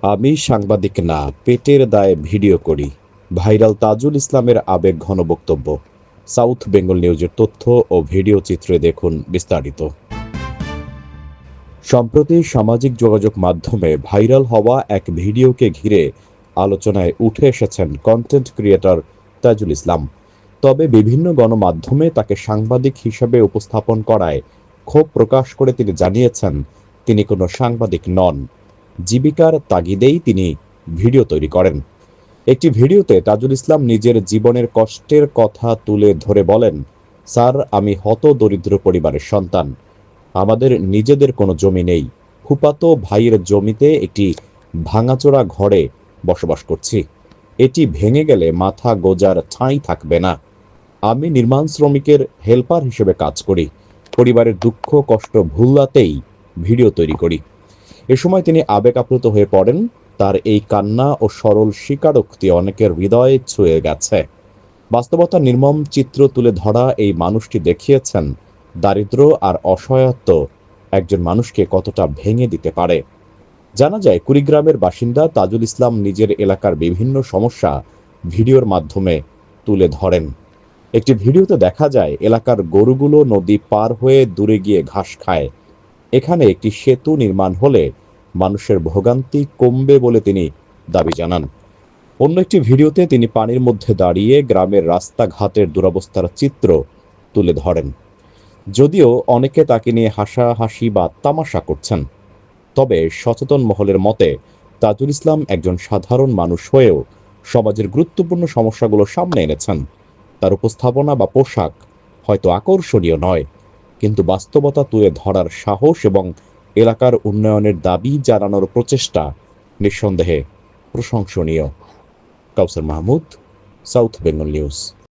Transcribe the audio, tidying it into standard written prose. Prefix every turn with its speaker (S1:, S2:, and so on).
S1: আমি সাংবাদিক না, পেটের দায়ে ভিডিও করি। ভাইরাল তাজুল ইসলামের আবেগঘন বক্তব্য। সাউথ বেঙ্গল নিউজের তথ্য ও ভিডিও চিত্রে দেখুন বিস্তারিত। সম্প্রতি সামাজিক যোগাযোগ মাধ্যমে ভাইরাল হওয়া এক ভিডিওকে ঘিরে আলোচনায় উঠে এসেছেন কন্টেন্ট ক্রিয়েটর তাজুল ইসলাম। তবে বিভিন্ন গণমাধ্যমে তাকে সাংবাদিক হিসেবে উপস্থাপন করায় ক্ষোভ প্রকাশ করে তিনি জানিয়েছেন, তিনি কোনো সাংবাদিক নন। জীবিকার তাগিদেই তিনি ভিডিও তৈরি করেন। একটি ভিডিওতে তাজুল ইসলাম নিজের জীবনের কষ্টের কথা তুলে ধরে বলেন, স্যার, আমি হতদরিদ্র পরিবারের সন্তান। আমাদের নিজেদের কোনো জমি নেই। ফুফাতো ভাইয়ের জমিতে একটি ভাঙাচোরা ঘরে বসবাস করছি। এটি ভেঙে গেলে মাথা গোজার ঠাঁই থাকবে না। আমি নির্মাণ শ্রমিকের হেল্পার হিসেবে কাজ করি। পরিবারের দুঃখ কষ্ট ভুলাতেই ভিডিও তৈরি করি। এ সময় তিনি আবেগ আপ্লুত হয়ে পড়েন। তার এই কান্না ও সরল স্বীকারোক্তি অনেকের হৃদয়ে ছুঁয়ে গেছে। বাস্তবতার নির্মম চিত্র তুলে ধরা এই মানুষটি দেখিয়েছেন দারিদ্র্য আর অসহায়ত্ব একজন মানুষকে কতটা ভেঙে দিতে পারে। জানা যায়, কুড়িগ্রামের বাসিন্দা তাজুল ইসলাম নিজের এলাকার বিভিন্ন সমস্যা ভিডিওর মাধ্যমে তুলে ধরেন। একটি ভিডিওতে দেখা যায় এলাকার গরুগুলো নদী পার হয়ে দূরে গিয়ে ঘাস খায়। এখানে একটি সেতু নির্মাণ হলে মানুষের ভোগান্তি কমবে বলে তিনি দাবি জানান। অন্য একটি ভিডিওতে তিনি পানির মধ্যে দাঁড়িয়ে গ্রামের রাস্তাঘাটের দুরবস্থার চিত্র তুলে ধরেন। যদিও অনেকে তাকে নিয়ে হাসাহাসি বা তামাশা করছেন, তবে সচেতন মহলের মতে তাজুল ইসলাম একজন সাধারণ মানুষ হয়েও সমাজের গুরুত্বপূর্ণ সমস্যাগুলো সামনে এনেছেন। তার উপস্থাপনা বা পোশাক হয়তো আকর্ষণীয় নয়, কিন্তু বাস্তবতা তুলে ধরার সাহস এবং এলাকার উন্নয়নের দাবি জানানোর প্রচেষ্টা নিঃসন্দেহে প্রশংসনীয়। কাউসার মাহমুদ, সাউথ বেঙ্গল নিউজ।